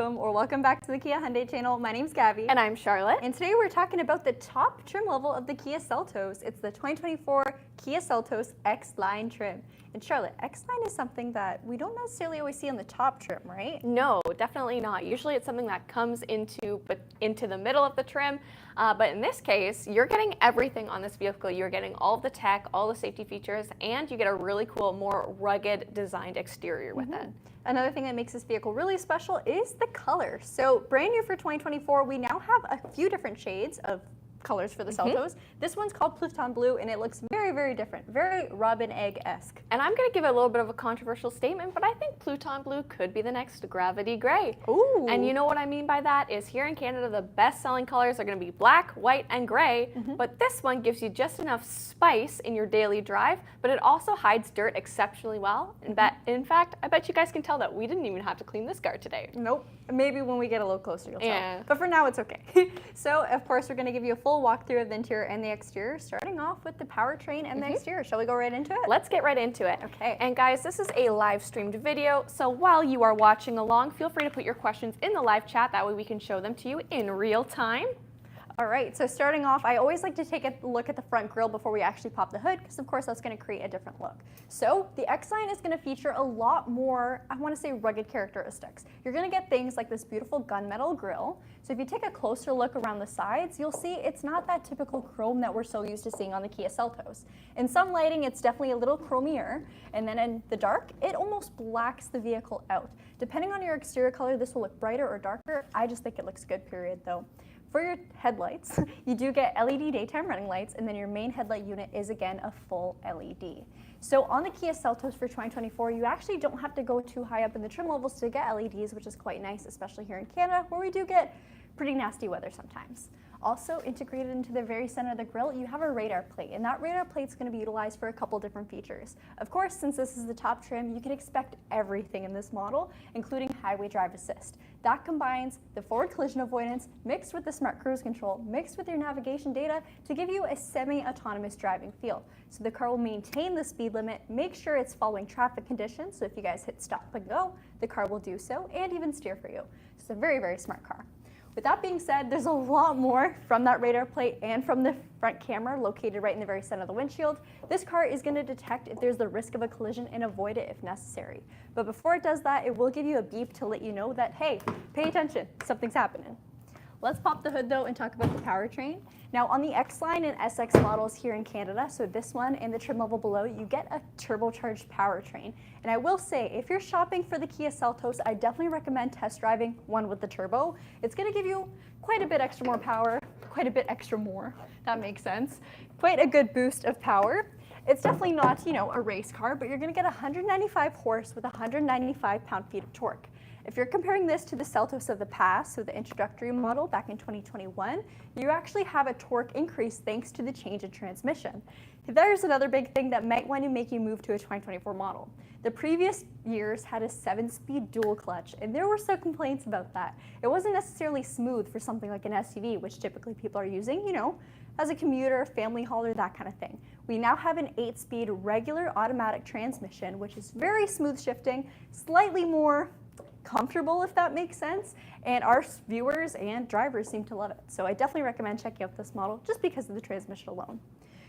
welcome back to the Kia Hyundai channel. My name's Gabby. And I'm Charlotte. And today we're talking about the top trim level of the Kia Seltos. It's the 2024 Kia Seltos X-Line trim. And Charlotte, X-Line is something that we don't necessarily always see on the top trim, right? No, definitely not. Usually it's something that comes into the middle of the trim. But in this case, you're getting everything on this vehicle. You're getting all of the tech, all the safety features, and you get a really cool, more rugged designed exterior with it. Another thing that makes this vehicle really special is the color. So brand new for 2024, we now have a few different shades of colors for the Seltos. This one's called Pluton Blue, and it looks very, very different, very Robin Egg-esque. And I'm going to give a little bit of a controversial statement, but I think Pluton Blue could be the next Gravity Gray. Ooh. And you know what I mean by that is here in Canada, the best-selling colors are going to be black, white, and gray, but this one gives you just enough spice in your daily drive, but it also hides dirt exceptionally well. In fact, I bet you guys can tell that we didn't even have to clean this car today. Nope. Maybe when we get a little closer, you'll Yeah. tell. But for now, it's okay. So, of course, we're going to give you a full walkthrough of the interior and the exterior, starting off with the powertrain and the exterior. Shall we go right into it? Let's get right into it. Okay. And guys, this is a live streamed video, so while you are watching along, feel free to put your questions in the live chat. That way we can show them to you in real time. All right, so starting off, I always like to take a look at the front grille before we actually pop the hood, because of course that's going to create a different look. So the X-Line is going to feature a lot more, I want to say, rugged characteristics. You're going to get things like this beautiful gunmetal grille. So if you take a closer look around the sides, you'll see it's not that typical chrome that we're so used to seeing on the Kia Seltos. In some lighting, it's definitely a little chromier, and then in the dark, it almost blacks the vehicle out. Depending on your exterior color, this will look brighter or darker. I just think it looks good, period, though. For your headlights, you do get LED daytime running lights, and then your main headlight unit is again a full LED. So on the Kia Seltos for 2024, you actually don't have to go too high up in the trim levels to get LEDs, which is quite nice, especially here in Canada, where we do get pretty nasty weather sometimes. Also integrated into the very center of the grille, you have a radar plate, and that radar plate is going to be utilized for a couple different features. Of course, since this is the top trim, you can expect everything in this model, including highway drive assist. That combines the forward collision avoidance mixed with the smart cruise control, mixed with your navigation data to give you a semi-autonomous driving feel. So the car will maintain the speed limit, make sure it's following traffic conditions, so if you guys hit stop and go, the car will do so, and even steer for you. It's a very, very smart car. With that being said, there's a lot more from that radar plate and from the front camera located right in the very center of the windshield. This car is going to detect if there's the risk of a collision and avoid it if necessary. But before it does that, it will give you a beep to let you know that, hey, pay attention, something's happening. Let's pop the hood though and talk about the powertrain. Now on the X-Line and SX models here in Canada, so this one and the trim level below, you get a turbocharged powertrain. And I will say, if you're shopping for the Kia Seltos, I definitely recommend test driving one with the turbo. It's going to give you quite a bit extra more power, quite a bit extra more, that makes sense. Quite a good boost of power. It's definitely not, you know, a race car, but you're going to get 195 horse with 195 pound-feet of torque. If you're comparing this to the Seltos of the past, so the introductory model back in 2021, you actually have a torque increase thanks to the change in transmission. There's another big thing that might want to make you move to a 2024 model. The previous years had a 7-speed dual clutch, and there were some complaints about that. It wasn't necessarily smooth for something like an SUV, which typically people are using, you know, as a commuter, family hauler, that kind of thing. We now have an 8-speed regular automatic transmission, which is very smooth shifting, slightly more comfortable, if that makes sense, and our viewers and drivers seem to love it. So I definitely recommend checking out this model just because of the transmission alone.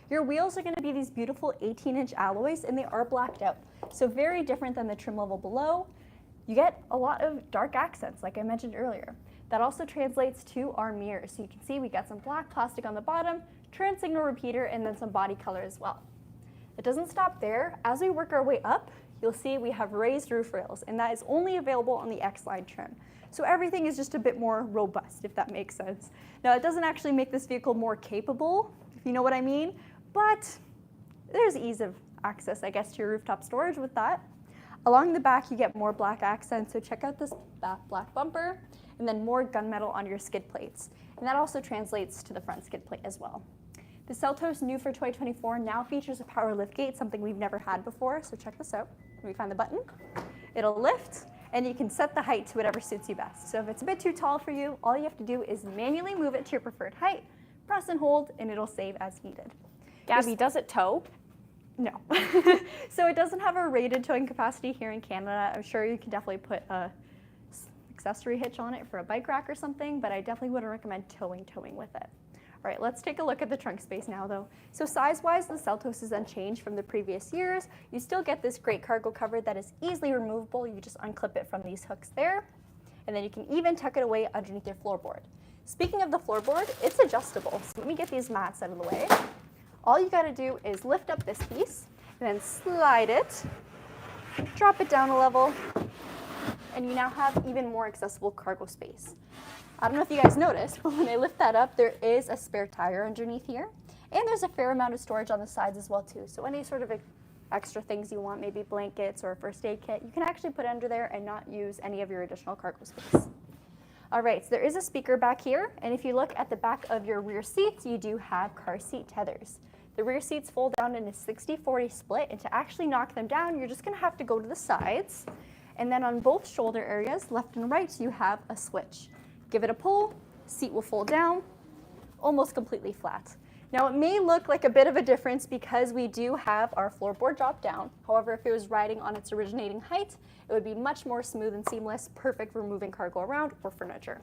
Your wheels are going to be these beautiful 18-inch alloys, and they are blacked out. So very different than the trim level below. You get a lot of dark accents, like I mentioned earlier. That also translates to our mirrors. So you can see we got some black plastic on the bottom, turn signal repeater, and then some body color as well. It doesn't stop there. As we work our way up, you'll see we have raised roof rails, and that is only available on the X-Line trim. So everything is just a bit more robust, if that makes sense. Now, it doesn't actually make this vehicle more capable, if you know what I mean, but there's ease of access, I guess, to your rooftop storage with that. Along the back, you get more black accents, so check out this black bumper, and then more gunmetal on your skid plates. And that also translates to the front skid plate as well. The Seltos new for 2024 now features a power liftgate, something we've never had before, so check this out. Let me find the button. It'll lift, and you can set the height to whatever suits you best. So if it's a bit too tall for you, all you have to do is manually move it to your preferred height, press and hold, and it'll save as needed. Gabby, does it tow? No. So it doesn't have a rated towing capacity here in Canada. I'm sure you can definitely put a accessory hitch on it for a bike rack or something, but I definitely wouldn't recommend towing with it. All right, let's take a look at the trunk space now though. So size-wise, the Seltos is unchanged from the previous years. You still get this great cargo cover that is easily removable. You just unclip it from these hooks there, and then you can even tuck it away underneath your floorboard. Speaking of the floorboard, it's adjustable. So let me get these mats out of the way. All you gotta do is lift up this piece, and then slide it, drop it down a level, and you now have even more accessible cargo space. I don't know if you guys noticed, but when I lift that up, there is a spare tire underneath here. And there's a fair amount of storage on the sides as well too. So any sort of extra things you want, maybe blankets or a first aid kit, you can actually put under there and not use any of your additional cargo space. All right, so there is a speaker back here. And if you look at the back of your rear seats, you do have car seat tethers. The rear seats fold down in a 60-40 split, and to actually knock them down, you're just gonna have to go to the sides. And then on both shoulder areas, left and right, you have a switch. Give it a pull, seat will fold down, almost completely flat. Now it may look like a bit of a difference because we do have our floorboard drop down. However, if it was riding on its originating height, it would be much more smooth and seamless, perfect for moving cargo around or furniture.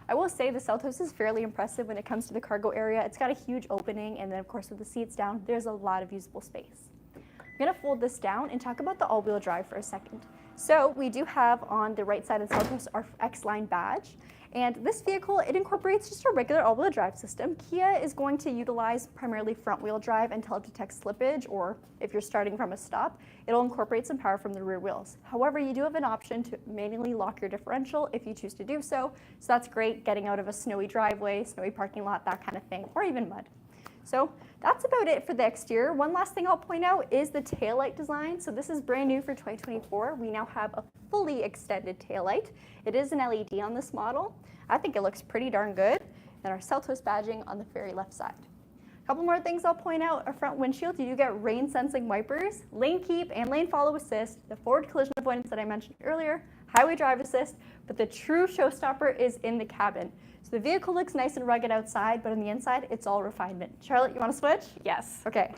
I will say the Seltos is fairly impressive when it comes to the cargo area. It's got a huge opening, and then of course with the seats down, there's a lot of usable space. I'm gonna fold this down and talk about the all-wheel drive for a second. So we do have on the right side of the Seltos our X-Line badge. And this vehicle, it incorporates just a regular all-wheel drive system. Kia is going to utilize primarily front-wheel drive until it detects slippage, or if you're starting from a stop, it'll incorporate some power from the rear wheels. However, you do have an option to manually lock your differential if you choose to do so. So that's great getting out of a snowy driveway, snowy parking lot, that kind of thing, or even mud. So that's about it for the exterior. One last thing I'll point out is the taillight design. So this is brand new for 2024. We now have a fully extended taillight. It is an LED on this model. I think it looks pretty darn good. And our Seltos badging on the very left side. A couple more things I'll point out. Our front windshield, you do get rain sensing wipers, lane keep and lane follow assist, the forward collision avoidance that I mentioned earlier, highway drive assist, but the true showstopper is in the cabin. So the vehicle looks nice and rugged outside, but on the inside, it's all refinement. Charlotte, you want to switch? Yes. Okay.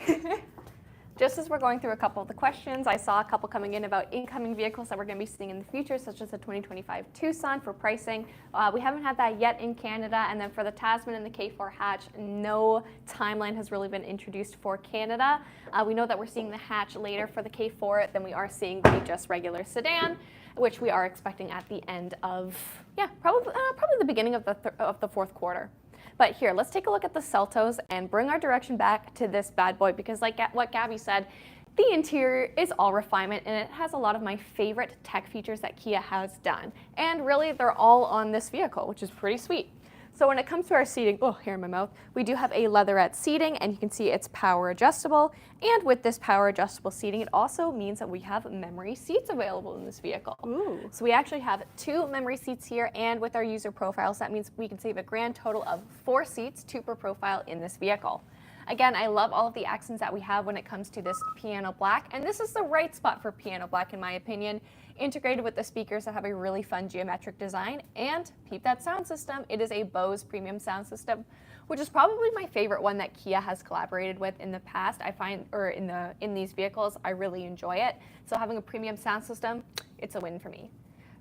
Just as we're going through a couple of the questions, I saw a couple coming in about incoming vehicles that we're going to be seeing in the future, such as the 2025 Tucson for pricing. We haven't had that yet in Canada. And then for the Tasman and the K4 hatch, no timeline has really been introduced for Canada. We know that we're seeing the hatch later for the K4 than we are seeing the just regular sedan, which we are expecting at the end of, probably the beginning of the fourth quarter. But here, let's take a look at the Seltos and bring our direction back to this bad boy, because like what Gabby said, the interior is all refinement and it has a lot of my favorite tech features that Kia has done. And really, they're all on this vehicle, which is pretty sweet. So when it comes to our seating, hair in my mouth, we do have a leatherette seating, and you can see it's power adjustable. And with this power adjustable seating, it also means that we have memory seats available in this vehicle. Ooh. So we actually have 2 memory seats here, and with our user profiles, that means we can save a grand total of 4 seats, 2 per profile in this vehicle. Again, I love all of the accents that we have when it comes to this piano black, and this is the right spot for piano black in my opinion, integrated with the speakers that have a really fun geometric design. And peep that sound system, it is a Bose premium sound system, which is probably my favorite one that Kia has collaborated with in the past. I find, or in these vehicles, I really enjoy it. So having a premium sound system, it's a win for me.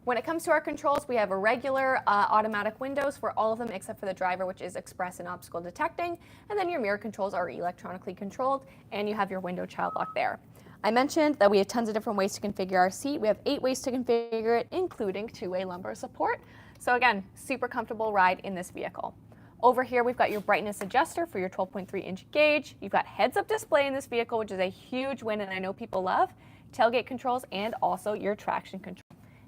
When it comes to our controls, we have a regular automatic windows for all of them except for the driver, which is express and obstacle detecting. And then your mirror controls are electronically controlled, and you have your window child lock there. I mentioned that we have tons of different ways to configure our seat. We have 8 ways to configure it, including 2-way lumbar support. So again, super comfortable ride in this vehicle. Over here, we've got your brightness adjuster for your 12.3-inch gauge. You've got heads-up display in this vehicle, which is a huge win, and I know people love. Tailgate controls, and also your traction control.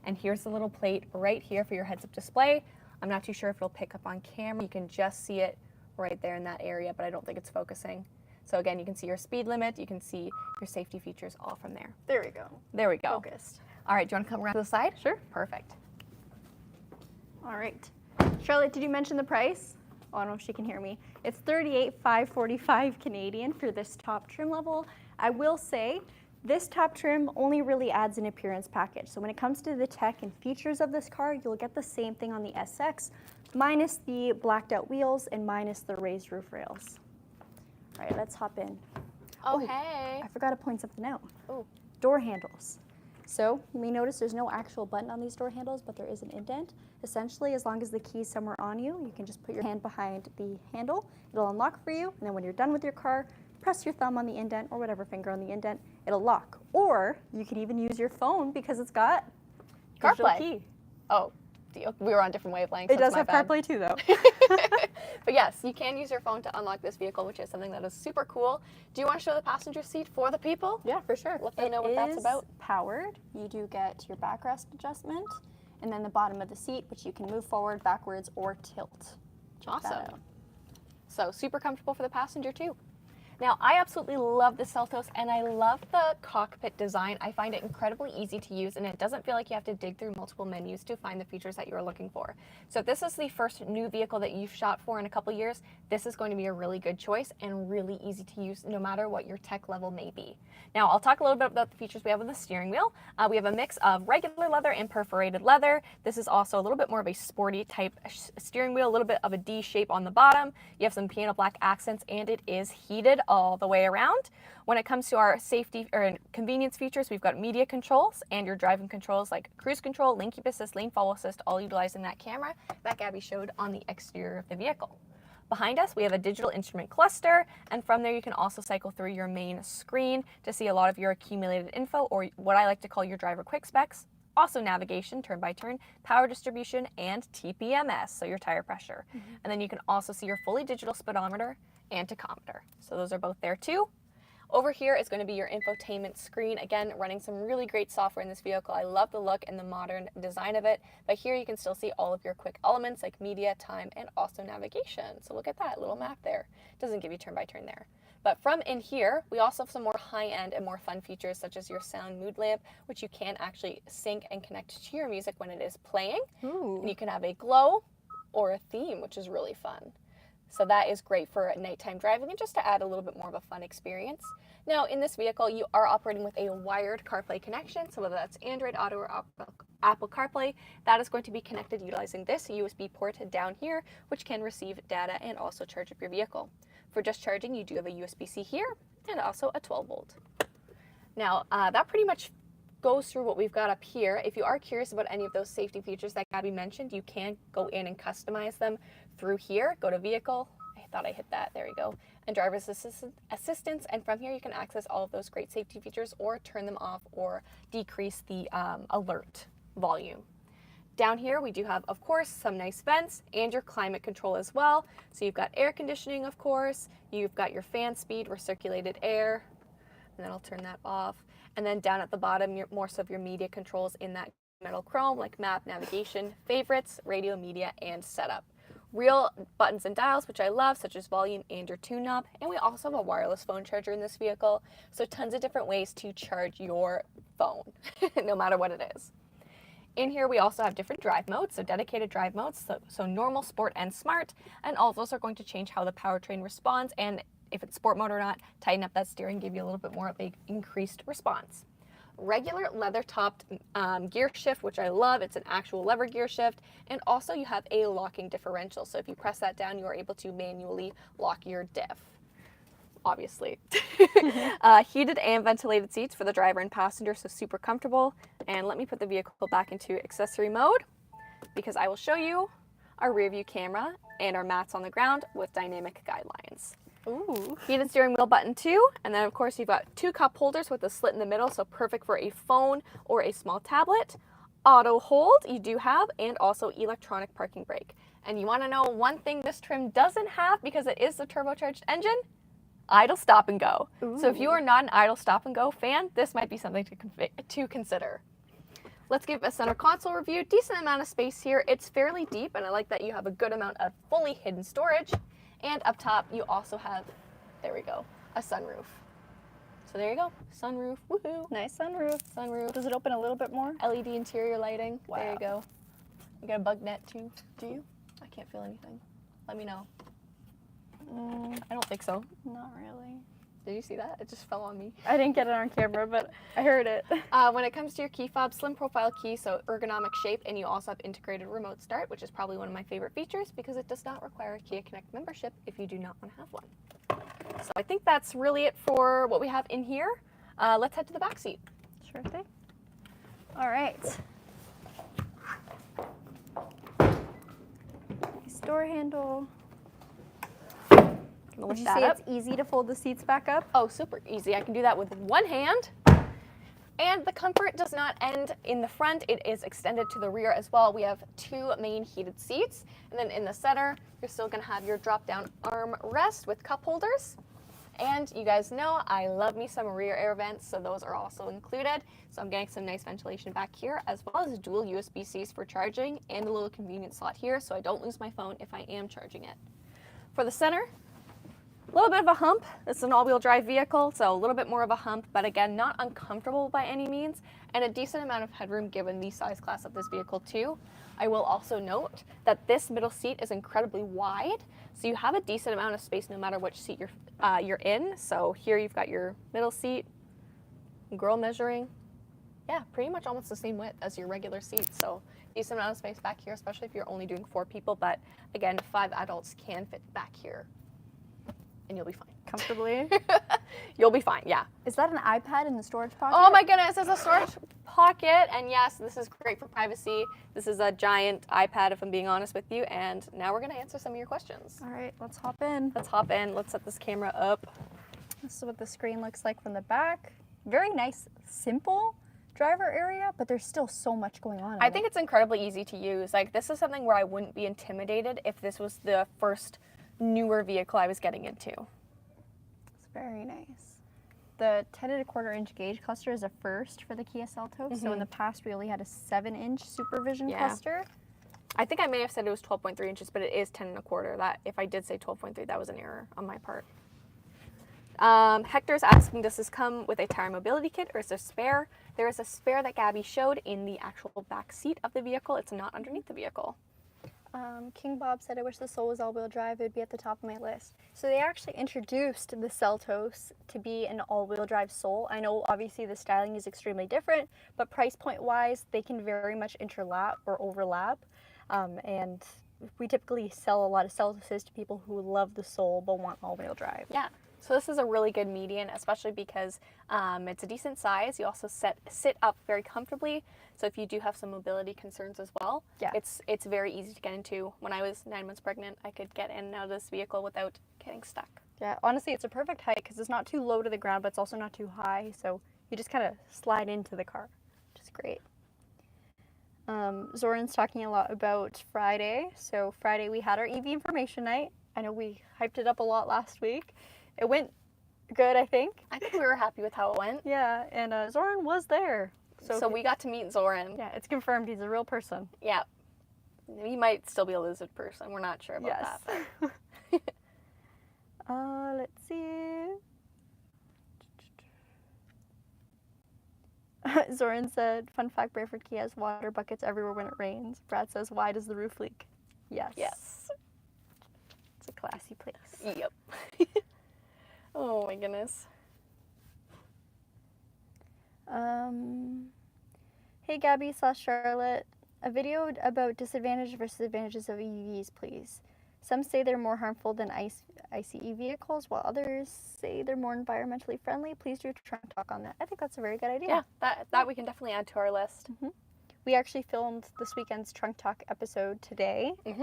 And here's the little plate right here for your heads-up display. I'm not too sure if it'll pick up on camera. You can just see it right there in that area, but I don't think it's focusing. So again, you can see your speed limit, you can see your safety features all from there. There we go. There we go. Focused. All right, do you want to come around to the side? Sure. Perfect. All right. Charlotte, did you mention the price? Oh, I don't know if she can hear me. It's $38,545 Canadian for this top trim level. I will say, this top trim only really adds an appearance package. So when it comes to the tech and features of this car, you'll get the same thing on the SX, minus the blacked out wheels and minus the raised roof rails. All right, let's hop in. Oh, hey. I forgot to point something out. Oh. Door handles. So you may notice there's no actual button on these door handles, but there is an indent. Essentially, as long as the key's somewhere on you, you can just put your hand behind the handle. It'll unlock for you, and then when you're done with your car, press your thumb on the indent or whatever finger on the indent, it'll lock. Or you could even use your phone because it's got digital CarPlay. key. Oh, we were on different wavelengths. It does that's have my bad. CarPlay too, though. But yes, you can use your phone to unlock this vehicle, which is something that is super cool. Do you want to show the passenger seat for the people? Yeah, for sure. Let them know what that's about. It is powered. You do get your backrest adjustment, and then the bottom of the seat, which you can move forward, backwards, or tilt. Check that Awesome. out. So super comfortable for the passenger too. Now, I absolutely love the Seltos, and I love the cockpit design. I find it incredibly easy to use, and it doesn't feel like you have to dig through multiple menus to find the features that you're looking for. So if this is the first new vehicle that you've shot for in a couple years, this is going to be a really good choice and really easy to use no matter what your tech level may be. Now, I'll talk a little bit about the features we have on the steering wheel. We have a mix of regular leather and perforated leather. This is also a little bit more of a sporty type steering wheel, a little bit of a D shape on the bottom. You have some piano black accents, and it is heated all the way around. When it comes to our safety or convenience features, we've got media controls and your driving controls like cruise control, lane keep assist, lane follow assist, all utilizing that camera that Gabby showed on the exterior of the vehicle. Behind us, we have a digital instrument cluster, and from there you can also cycle through your main screen to see a lot of your accumulated info, or what I like to call your driver quick specs. Also navigation, turn by turn, power distribution, and TPMS, so your tire pressure. And then you can also see your fully digital speedometer and tachometer. So those are both there too. Over here is going to be your infotainment screen. Again, running some really great software in this vehicle. I love the look and the modern design of it. But here you can still see all of your quick elements like media, time, and also navigation. So look at that little map there. It doesn't give you turn by turn there. But from in here, we also have some more high-end and more fun features such as your sound mood lamp, which you can actually sync and connect to your music when it is playing. Ooh. And you can have a glow or a theme, which is really fun. So that is great for nighttime driving and just to add a little bit more of a fun experience. Now in this vehicle, you are operating with a wired CarPlay connection. So whether that's Android Auto or Apple CarPlay, that is going to be connected utilizing this USB port down here, which can receive data and also charge up your vehicle. For just charging, you do have a USB-C here and also a 12 volt. Now that pretty much goes through what we've got up here. If you are curious about any of those safety features that Gabby mentioned, you can go in and customize them through here. Go to vehicle. I thought I hit that. There you go. And driver's assistance. And from here, you can access all of those great safety features or turn them off or decrease the alert volume. Down here, we do have, of course, some nice vents and your climate control as well. So you've got air conditioning, of course. You've got your fan speed, recirculated air. And then I'll turn that off. And then down at the bottom, more so of your media controls in that metal chrome, like map, navigation, favorites, radio, media, and setup. Real buttons and dials, which I love, such as volume and your tune knob. And we also have a wireless phone charger in this vehicle. So tons of different ways to charge your phone, no matter what it is. In here, we also have different drive modes, so dedicated drive modes, so normal, sport, and smart. And all of those are going to change how the powertrain responds, and if it's sport mode or not, tighten up that steering, give you a little bit more of an increased response. Regular leather-topped gear shift, which I love. It's an actual lever gear shift. And also you have a locking differential. So if you press that down, you are able to manually lock your diff. Obviously. Heated and ventilated seats for the driver and passenger, so super comfortable. And let me put the vehicle back into accessory mode because I will show you our rear view camera and our mats on the ground with dynamic guidelines. Ooh. Heated steering wheel button too, and then of course you've got 2 cup holders with a slit in the middle, so perfect for a phone or a small tablet. Auto hold you do have, and also electronic parking brake. And you want to know one thing this trim doesn't have, because it is the turbocharged engine? Idle stop and go. Ooh. So if you are not an idle stop and go fan, this might be something to consider. Let's give a center console review. Decent amount of space here. It's fairly deep, and I like that you have a good amount of fully hidden storage. And up top, you also have, there we go, a sunroof. So there you go, sunroof, woohoo. Nice sunroof. Sunroof. Does it open a little bit more? LED interior lighting, Wow. There you go. You got a bug net too, do you? I can't feel anything. Let me know. I don't think so. Not really. Did you see that? It just fell on me. I didn't get it on camera, but I heard it. When it comes to your key fob, slim profile key, so ergonomic shape, and you also have integrated remote start, which is probably one of my favorite features because it does not require a Kia Connect membership if you do not want to have one. So I think that's really it for what we have in here. Let's head to the back seat. Sure thing. All right. Nice door handle. Would you say it's easy to fold the seats back up? Oh, super easy. I can do that with one hand. And the comfort does not end in the front. It is extended to the rear as well. We have 2 main heated seats. And then in the center, you're still going to have your drop-down arm rest with cup holders. And you guys know I love me some rear air vents, so those are also included. So I'm getting some nice ventilation back here, as well as dual USB-Cs for charging and a little convenience slot here so I don't lose my phone if I am charging it. For the center, a little bit of a hump. It's an all-wheel drive vehicle, so a little bit more of a hump, but again, not uncomfortable by any means, and a decent amount of headroom given the size class of this vehicle too. I will also note that this middle seat is incredibly wide, so you have a decent amount of space no matter which seat you're in. So here you've got your middle seat, girl measuring, yeah, pretty much almost the same width as your regular seat. So decent amount of space back here, especially if you're only doing 4 people, but again, 5 adults can fit back here. And you'll be fine. Comfortably? You'll be fine, yeah. Is that an iPad in the storage pocket? Oh my goodness, it's a storage pocket. And yes, this is great for privacy. This is a giant iPad, if I'm being honest with you. And now we're going to answer some of your questions. All right, let's hop in. Let's hop in. Let's set this camera up. This is what the screen looks like from the back. Very nice, simple driver area, but there's still so much going on. I think it's incredibly easy to use. Like, this is something where I wouldn't be intimidated if this was the first newer vehicle I was getting into. It's very nice. The 10.25-inch gauge cluster is a first for the Kia Seltos. So in the past, we only had a 7-inch Supervision cluster. I think I may have said it was 12.3 inches, but it is 10.25. That if I did say 12.3, that was an error on my part. Hector's asking, does this come with a tire mobility kit or is there a spare? There is a spare that Gabby showed in the actual back seat of the vehicle. It's not underneath the vehicle. King Bob said, I wish the Soul was all-wheel drive. It would be at the top of my list. So they actually introduced the Seltos to be an all-wheel drive Soul. I know obviously the styling is extremely different, but price point-wise, they can very much interlap or overlap. And we typically sell a lot of Seltoses to people who love the Soul but want all-wheel drive. Yeah. So this is a really good median, especially because it's a decent size. You also sit up very comfortably. So if you do have some mobility concerns as well, it's very easy to get into. When I was 9 months pregnant, I could get in and out of this vehicle without getting stuck. Yeah, honestly, it's a perfect height because it's not too low to the ground, but it's also not too high. So you just kind of slide into the car, which is great. Zoran's talking a lot about Friday. So Friday we had our EV information night. I know we hyped it up a lot last week. It went good, I think. I think we were happy with how it went. Yeah, and Zoran was there. So we got to meet Zoran. Yeah, it's confirmed he's a real person. Yeah. He might still be a lizard person. We're not sure about that. But. Let's see. Zoran said, fun fact, Brayford Kia has water buckets everywhere when it rains. Brad says, why does the roof leak? Yes. Yes. It's a classy place. Yep. Oh my goodness. Hey Gabby / Charlotte, a video about disadvantages versus advantages of EVs, please. Some say they're more harmful than ICE vehicles, while others say they're more environmentally friendly. Please do a trunk talk on that. I think that's a very good idea. Yeah, that we can definitely add to our list. We actually filmed this weekend's Trunk Talk episode today. It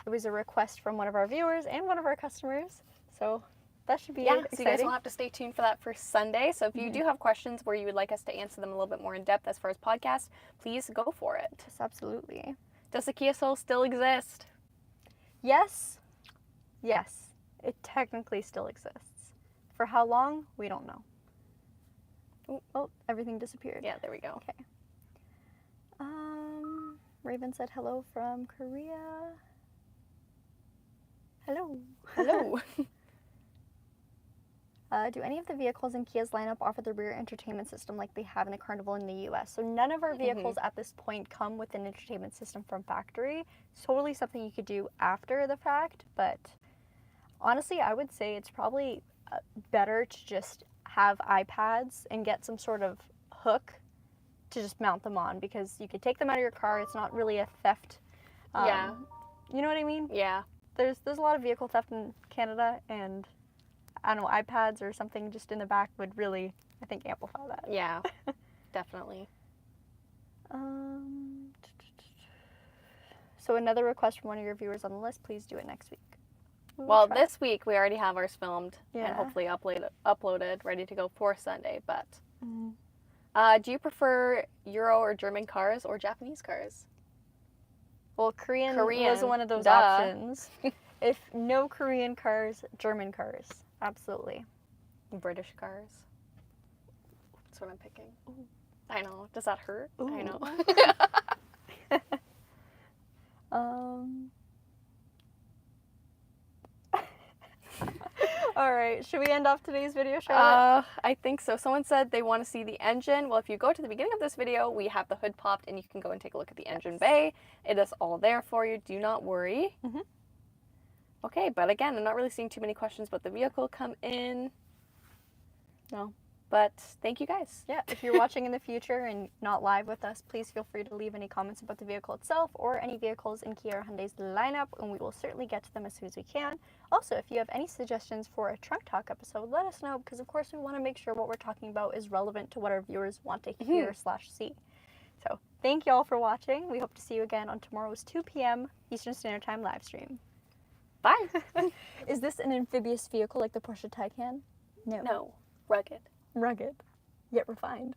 was a request from one of our viewers and one of our customers, so that should be exciting. So you guys will have to stay tuned for that for Sunday. So if you do have questions where you would like us to answer them a little bit more in depth as far as podcasts, please go for it. Yes, absolutely. Does the Kia Soul still exist? Yes. Yes. It technically still exists. For how long? We don't know. Oh, everything disappeared. Yeah, there we go. Okay. Raven said hello from Korea. Hello. Hello. Do any of the vehicles in Kia's lineup offer the rear entertainment system like they have in the Carnival in the US? So none of our vehicles at this point come with an entertainment system from factory. It's totally something you could do after the fact, but honestly, I would say it's probably better to just have iPads and get some sort of hook to just mount them on, because you could take them out of your car. It's not really a theft. Yeah. You know what I mean? Yeah. There's a lot of vehicle theft in Canada, and I don't know, iPads or something just in the back would really, I think, amplify that. Yeah, definitely. So another request from one of your viewers on the list, please do it next week. Well, this week we already have ours filmed and Yeah. hopefully uploaded, ready to go for Sunday. But do you prefer Euro or German cars or Japanese cars? Well, Korean was Korean, one of those duh. options. If no Korean cars, German cars. Absolutely. British cars. That's what I'm picking. I know. Does that hurt? I know. All right, should we end off today's video, Charlotte? I think so. Someone said they want to see the engine. Well, if you go to the beginning of this video, we have the hood popped and you can go and take a look at the engine bay. It is all there for you. Do not worry. Okay, but again, I'm not really seeing too many questions about the vehicle come in. No. But thank you guys. Yeah, if you're watching in the future and not live with us, please feel free to leave any comments about the vehicle itself or any vehicles in Kia or Hyundai's lineup, and we will certainly get to them as soon as we can. Also, if you have any suggestions for a Trunk Talk episode, let us know, because of course we want to make sure what we're talking about is relevant to what our viewers want to hear / see. So thank you all for watching. We hope to see you again on tomorrow's 2 p.m. Eastern Standard Time live stream. Bye. Is this an amphibious vehicle like the Porsche Taycan? No. No. Rugged. Rugged, yet refined.